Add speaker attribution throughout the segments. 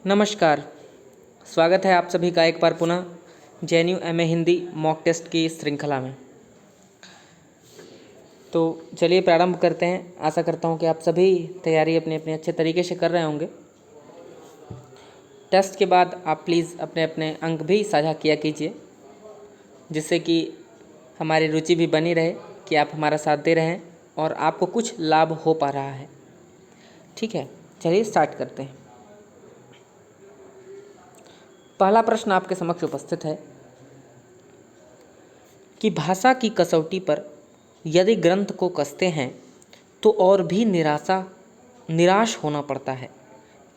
Speaker 1: नमस्कार। स्वागत है आप सभी का एक बार पुनः JNU MA Hindi mock test की इस श्रृंखला में। तो चलिए प्रारंभ करते हैं। आशा करता हूँ कि आप सभी तैयारी अपने अपने अच्छे तरीके से कर रहे होंगे। टेस्ट के बाद आप प्लीज़ अपने अपने अंक भी साझा किया कीजिए, जिससे कि हमारी रुचि भी बनी रहे कि आप हमारा साथ दे रहे हैं और आपको कुछ लाभ हो पा रहा है। ठीक है, चलिए स्टार्ट करते हैं। पहला प्रश्न आपके समक्ष उपस्थित है कि भाषा की कसौटी पर यदि ग्रंथ को कसते हैं तो और भी निराश होना पड़ता है,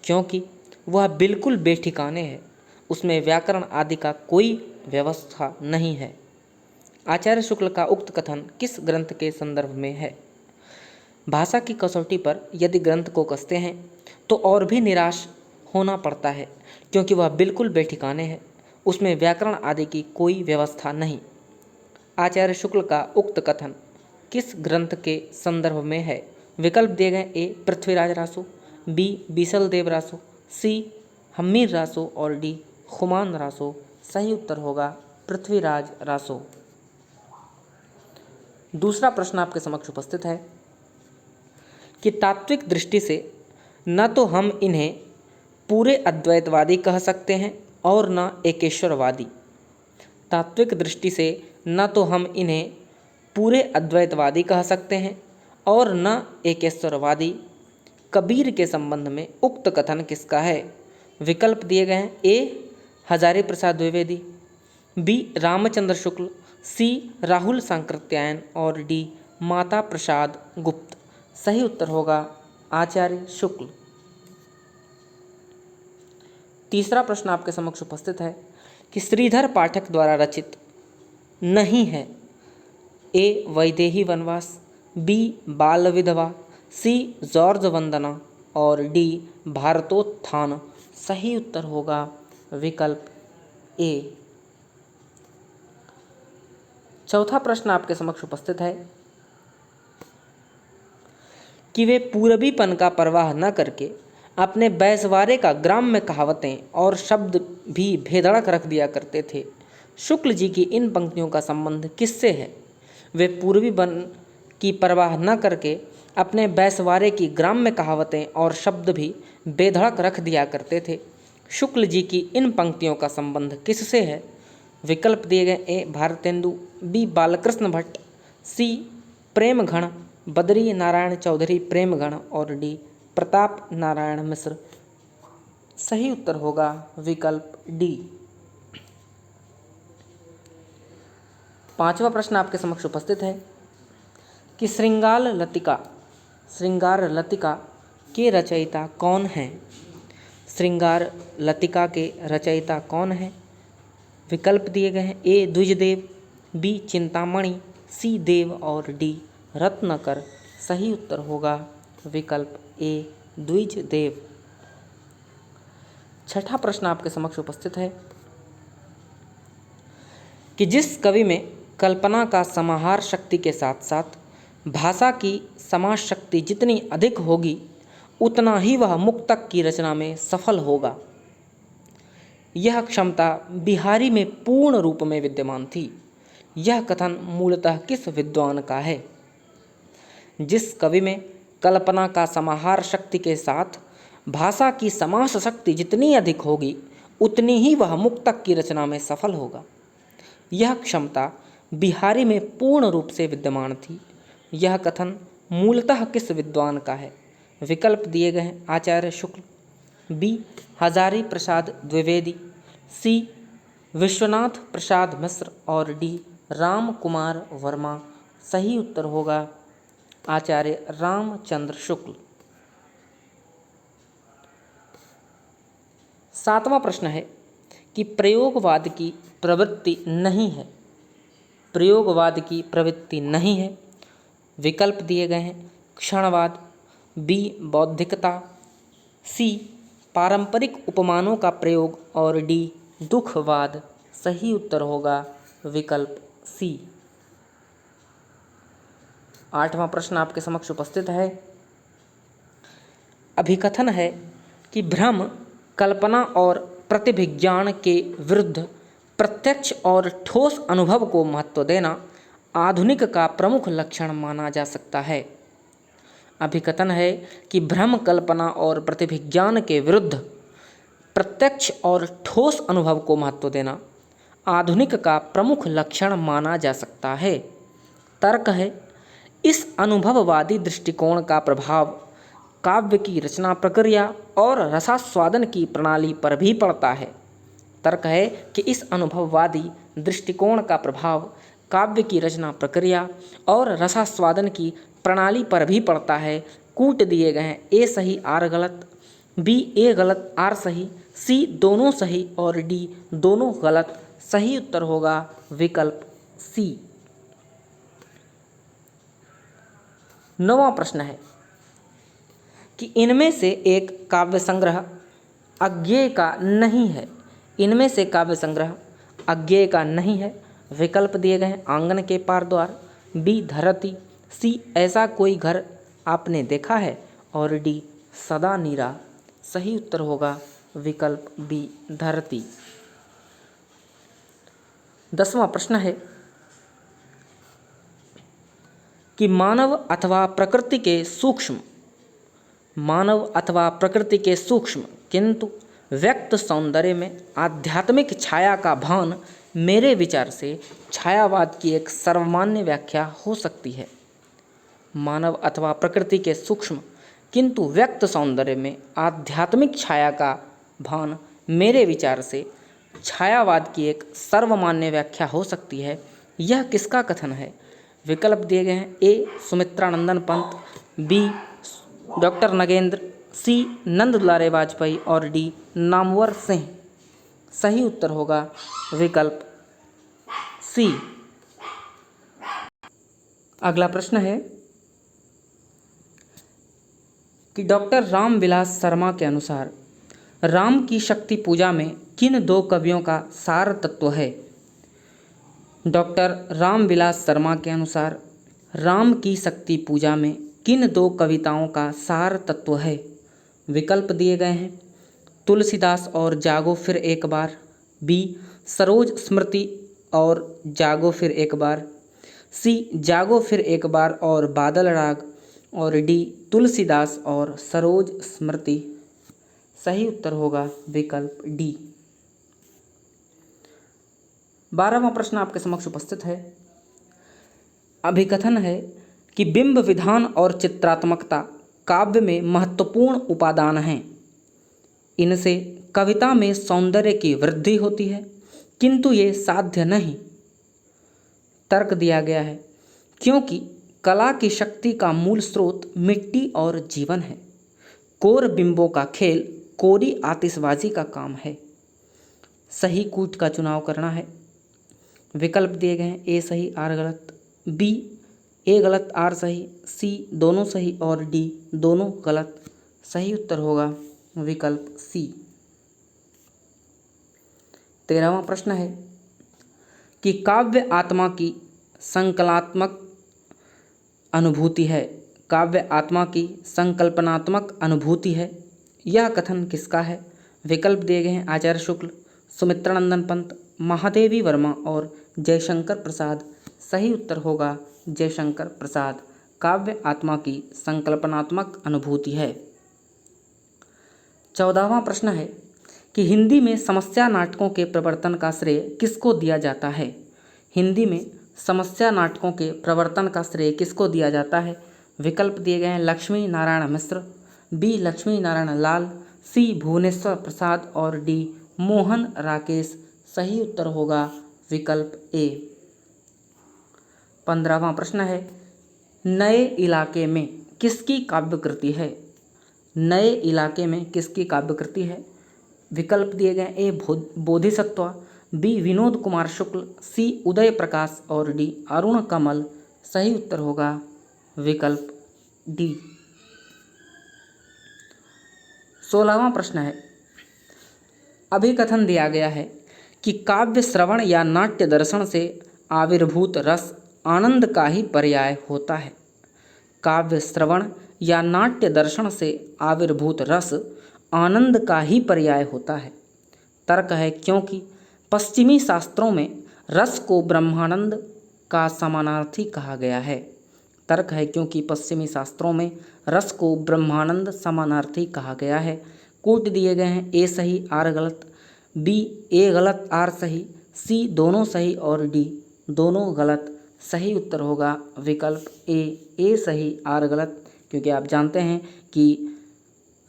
Speaker 1: क्योंकि वह बिल्कुल बेठिकाने है, उसमें व्याकरण आदि का कोई व्यवस्था नहीं है। आचार्य शुक्ल का उक्त कथन किस ग्रंथ के संदर्भ में है? भाषा की कसौटी पर यदि ग्रंथ को कसते हैं तो और भी निराश होना पड़ता है, क्योंकि वह बिल्कुल बेठिकाने है, उसमें व्याकरण आदि की कोई व्यवस्था नहीं। आचार्य शुक्ल का उक्त कथन किस ग्रंथ के संदर्भ में है? विकल्प दिए गए: ए पृथ्वीराज रासो, बी बीसल देव रासो, सी हम्मीर रासो और डी खुमान रासो। सही उत्तर होगा पृथ्वीराज रासो। दूसरा प्रश्न आपके समक्ष उपस्थित है कि तात्विक दृष्टि से न तो हम इन्हें पूरे अद्वैतवादी कह सकते हैं और न एकेश्वरवादी। तात्विक दृष्टि से न तो हम इन्हें पूरे अद्वैतवादी कह सकते हैं और न एकेश्वरवादी। कबीर के संबंध में उक्त कथन किसका है? विकल्प दिए गए हैं: ए हजारी प्रसाद द्विवेदी, बी रामचंद्र शुक्ल, सी राहुल सांकृत्यायन और डी माता प्रसाद गुप्त। सही उत्तर होगा आचार्य शुक्ल। तीसरा प्रश्न आपके समक्ष उपस्थित है कि श्रीधर पाठक द्वारा रचित नहीं है: ए वैदेही वनवास, बी बाल विधवा, सी जॉर्ज वंदना और डी भारतोत्थान। सही उत्तर होगा विकल्प ए। चौथा प्रश्न आपके समक्ष उपस्थित है कि वे पूरबीपन का परवाह न करके अपने बैसवारे का ग्राम्य कहावतें और शब्द भी भेदड़क रख दिया करते थे। शुक्ल जी की इन पंक्तियों का संबंध किससे है? वे पूर्वीपन की परवाह न करके अपने बैसवारे की ग्राम्य कहावतें और शब्द भी बेधड़क रख दिया करते थे। शुक्ल जी की इन पंक्तियों का संबंध किससे है? विकल्प दिए गए: ए भारतेंदु, बी बालकृष्ण भट्ट, सी प्रेमघण बद्री नारायण चौधरी प्रेमगण और डी प्रताप नारायण मिश्र। सही उत्तर होगा विकल्प डी। पांचवा प्रश्न आपके समक्ष उपस्थित है कि श्रृंगार लतिका के रचयिता कौन हैं? श्रृंगार लतिका के रचयिता कौन हैं? विकल्प दिए गए हैं: ए द्विजदेव, बी चिंतामणि, सी देव और डी रत्नाकर। सही उत्तर होगा विकल्प ए द्विजदेव। छठा प्रश्न आपके समक्ष उपस्थित है कि जिस कवि में कल्पना का समाहार शक्ति के साथ साथ भाषा की समाज शक्ति जितनी अधिक होगी उतना ही वह मुक्तक की रचना में सफल होगा, यह क्षमता बिहारी में पूर्ण रूप में विद्यमान थी। यह कथन मूलतः किस विद्वान का है? जिस कवि में कल्पना का समाहार शक्ति के साथ भाषा की समास शक्ति जितनी अधिक होगी उतनी ही वह मुक्तक की रचना में सफल होगा, यह क्षमता बिहारी में पूर्ण रूप से विद्यमान थी। यह कथन मूलतः किस विद्वान का है? विकल्प दिए गए हैं: आचार्य शुक्ल, बी हजारी प्रसाद द्विवेदी, सी विश्वनाथ प्रसाद मिश्र और डी राम कुमार वर्मा। सही उत्तर होगा आचार्य रामचंद्र शुक्ल। सातवां प्रश्न है कि प्रयोगवाद की प्रवृत्ति नहीं है। प्रयोगवाद की प्रवृत्ति नहीं है। विकल्प दिए गए हैं: क्षणवाद, बी बौद्धिकता, सी पारंपरिक उपमानों का प्रयोग और डी दुखवाद। सही उत्तर होगा विकल्प सी। आठवां प्रश्न आपके समक्ष उपस्थित है। अभिकथन है कि भ्रम कल्पना और प्रतिभिज्ञान के विरुद्ध प्रत्यक्ष और ठोस अनुभव को महत्व देना आधुनिक का प्रमुख लक्षण माना जा सकता है। अभिकथन है कि भ्रम, कल्पना और प्रतिभिज्ञान के विरुद्ध प्रत्यक्ष और ठोस अनुभव को महत्व देना आधुनिक का प्रमुख लक्षण माना जा सकता है। तर्क है, इस अनुभववादी दृष्टिकोण का प्रभाव काव्य की रचना प्रक्रिया और रसास्वादन की प्रणाली पर भी पड़ता है। तर्क है कि इस अनुभववादी दृष्टिकोण का प्रभाव काव्य की रचना प्रक्रिया और रसास्वादन की प्रणाली पर भी पड़ता है। कूट दिए गए हैं, ए सही आर गलत, बी ए गलत आर सही, सी दोनों सही और डी दोनों गलत। सही उत्तर होगा विकल्प सी। 9वां प्रश्न है कि इनमें से एक काव्य संग्रह अज्ञेय का नहीं है। इनमें से काव्य संग्रह अज्ञेय का नहीं है। विकल्प दिए गए हैं, आंगन के पार द्वार, बी धरती, सी ऐसा कोई घर आपने देखा है और डी सदा नीरा। सही उत्तर होगा विकल्प बी धरती। 10वां प्रश्न है कि मानव अथवा प्रकृति के सूक्ष्म किंतु व्यक्त सौंदर्य में आध्यात्मिक छाया का भान मेरे विचार से छायावाद की एक सर्वमान्य व्याख्या हो सकती है। मानव अथवा प्रकृति के सूक्ष्म किंतु व्यक्त सौंदर्य में आध्यात्मिक छाया का भान मेरे विचार से छायावाद की एक सर्वमान्य व्याख्या हो सकती है। यह किसका कथन है? विकल्प दिए गए हैं, ए सुमित्रानंदन पंत, बी डॉक्टर नगेंद्र, सी नंद दुलारे वाजपेयी और डी नामवर सिंह। सही उत्तर होगा विकल्प सी। अगला प्रश्न है कि डॉक्टर रामविलास शर्मा के अनुसार राम की शक्ति पूजा में किन दो कवियों का सार तत्व है? डॉक्टर रामविलास शर्मा के अनुसार राम की शक्ति पूजा में किन दो कविताओं का सार तत्व है? विकल्प दिए गए हैं, तुलसीदास और जागो फिर एक बार, बी सरोज स्मृति और जागो फिर एक बार, सी जागो फिर एक बार और बादल राग और डी तुलसीदास और सरोज स्मृति। सही उत्तर होगा विकल्प डी। 12वां प्रश्न आपके समक्ष उपस्थित है। अभिकथन है कि बिंब विधान और चित्रात्मकता काव्य में महत्वपूर्ण उपादान हैं। इनसे कविता में सौंदर्य की वृद्धि होती है, किंतु ये साध्य नहीं। तर्क दिया गया है, क्योंकि कला की शक्ति का मूल स्रोत मिट्टी और जीवन है। कोर बिंबों का खेल कोरी आतिशबाजी का काम है। सही कूट का चुनाव करना है। विकल्प दिए गए हैं, ए सही आर गलत, बी ए गलत आर सही, सी दोनों सही और डी दोनों गलत। सही उत्तर होगा विकल्प सी। 13वां प्रश्न है कि काव्य आत्मा की संकल्पनात्मक अनुभूति है। काव्य आत्मा की संकल्पनात्मक अनुभूति है, यह कथन किसका है? विकल्प दिए गए हैं, आचार्य शुक्ल, सुमित्रानंदन पंत, महादेवी वर्मा और जयशंकर प्रसाद। सही उत्तर होगा जयशंकर प्रसाद। काव्य आत्मा की संकल्पनात्मक अनुभूति है। 14वां प्रश्न है कि हिंदी में समस्या नाटकों के प्रवर्तन का श्रेय किसको दिया जाता है? हिंदी में समस्या नाटकों के प्रवर्तन का श्रेय किसको दिया जाता है? विकल्प दिए गए हैं, लक्ष्मी नारायण मिश्र, बी लक्ष्मी नारायण लाल, सी भुवनेश्वर प्रसाद और डी मोहन राकेश। सही उत्तर होगा विकल्प ए। 15वां प्रश्न है, नए इलाके में किसकी काव्यकृति है? नए इलाके में किसकी काव्यकृति है? विकल्प दिए गए, ए बोधिसत्व, बी विनोद कुमार शुक्ल, सी उदय प्रकाश और डी अरुण कमल। सही उत्तर होगा विकल्प डी। 16वां प्रश्न है, अभिकथन दिया गया है कि काव्य श्रवण या नाट्य दर्शन से आविर्भूत रस आनंद का ही पर्याय होता है। काव्य श्रवण या नाट्य दर्शन से आविर्भूत रस आनंद का ही पर्याय होता है। तर्क है क्योंकि पश्चिमी शास्त्रों में रस को ब्रह्मानंद का समानार्थी कहा गया है। तर्क है क्योंकि पश्चिमी शास्त्रों में रस को ब्रह्मानंद समानार्थी कहा गया है। कूट दिए गए हैं, ए सही आर गलत, बी ए गलत आर सही, सी दोनों सही और डी दोनों गलत। सही उत्तर होगा विकल्प ए सही आर गलत, क्योंकि आप जानते हैं कि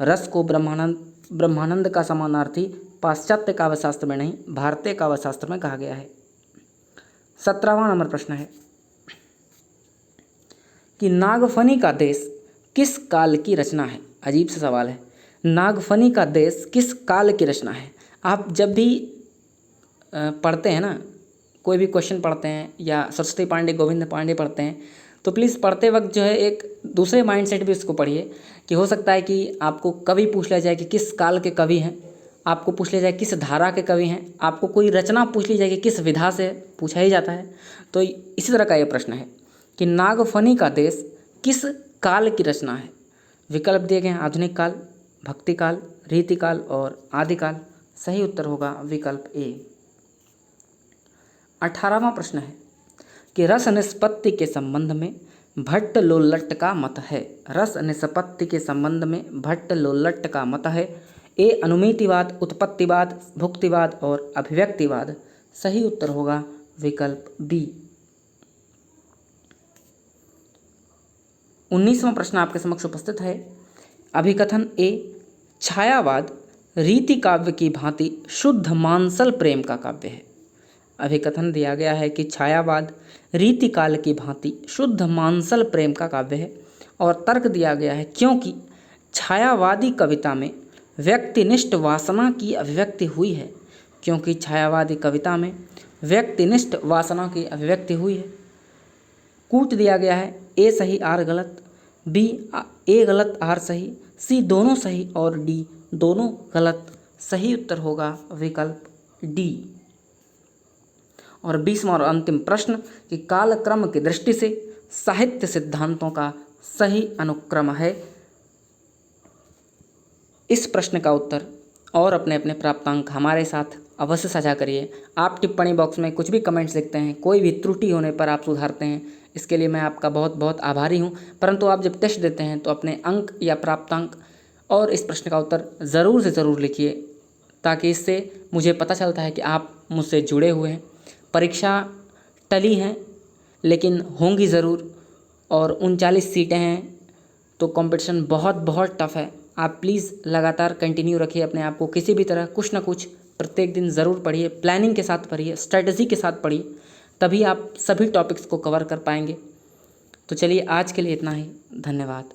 Speaker 1: रस को ब्रह्मानंद का समानार्थी पाश्चात्य काव्यशास्त्र में नहीं, भारतीय काव्यशास्त्र में कहा गया है। 17वां नंबर प्रश्न है कि नागफनी का देश किस काल की रचना है। अजीब सा सवाल है। नागफनी का देश किस काल की रचना है। आप जब भी पढ़ते हैं ना, कोई भी क्वेश्चन पढ़ते हैं या सरस्वती पांडे, गोविंद पांडे पढ़ते हैं, तो प्लीज़ पढ़ते वक्त जो है एक दूसरे माइंडसेट भी उसको पढ़िए कि हो सकता है कि आपको कवि पूछ लिया जाए कि किस काल के कवि हैं, आपको पूछ लिया जाए किस धारा के कवि हैं, आपको कोई रचना पूछ ली जाएगी किस विधा से, पूछा ही जाता है। तो इसी तरह का ये प्रश्न है कि नागफनी का देश किस काल की रचना है। विकल्प दिए गए हैं आधुनिक काल, भक्ति काल, रीति काल और आदिकाल। सही उत्तर होगा विकल्प ए। 18वां प्रश्न है कि रस निष्पत्ति के संबंध में भट्ट लोल्लट का मत है। रस निष्पत्ति के संबंध में भट्ट लोल्लट का मत है। ए अनुमितिवाद, उत्पत्तिवाद, भुक्तिवाद और अभिव्यक्तिवाद। सही उत्तर होगा विकल्प बी। 19वां प्रश्न आपके समक्ष उपस्थित है। अभिकथन ए छायावाद रीति काव्य की भांति शुद्ध मानसल प्रेम का काव्य है। अभिकथन दिया गया है कि छायावाद रीति काल की भांति शुद्ध मानसल प्रेम का काव्य है। और तर्क दिया गया है क्योंकि छायावादी कविता में व्यक्तिनिष्ठ वासना की अभिव्यक्ति हुई है। क्योंकि छायावादी कविता में व्यक्तिनिष्ठ वासना की अभिव्यक्ति हुई है। कूट दिया गया है, ए सही आर गलत, बी ए गलत आर सही, सी दोनों सही और डी दोनों गलत। सही उत्तर होगा विकल्प डी। और 20वां और अंतिम प्रश्न कि कालक्रम की दृष्टि से साहित्य सिद्धांतों का सही अनुक्रम है। इस प्रश्न का उत्तर और अपने अपने प्राप्तांक हमारे साथ अवश्य साझा करिए। आप टिप्पणी बॉक्स में कुछ भी कमेंट्स लिखते हैं, कोई भी त्रुटि होने पर आप सुधारते हैं, इसके लिए मैं आपका बहुत बहुत आभारी हूं। परंतु आप जब टेस्ट देते हैं तो अपने अंक या प्राप्तांक और इस प्रश्न का उत्तर ज़रूर से ज़रूर लिखिए, ताकि इससे मुझे पता चलता है कि आप मुझसे जुड़े हुए हैं। परीक्षा टली हैं लेकिन होंगी ज़रूर, और 39 सीटें हैं तो कंपटीशन बहुत बहुत टफ है। आप प्लीज़ लगातार कंटिन्यू रखिए अपने आप को, किसी भी तरह कुछ ना कुछ प्रत्येक दिन ज़रूर पढ़िए, प्लानिंग के साथ पढ़िए, स्ट्रेटजी के साथ पढ़िए, तभी आप सभी टॉपिक्स को कवर कर पाएंगे। तो चलिए आज के लिए इतना ही, धन्यवाद।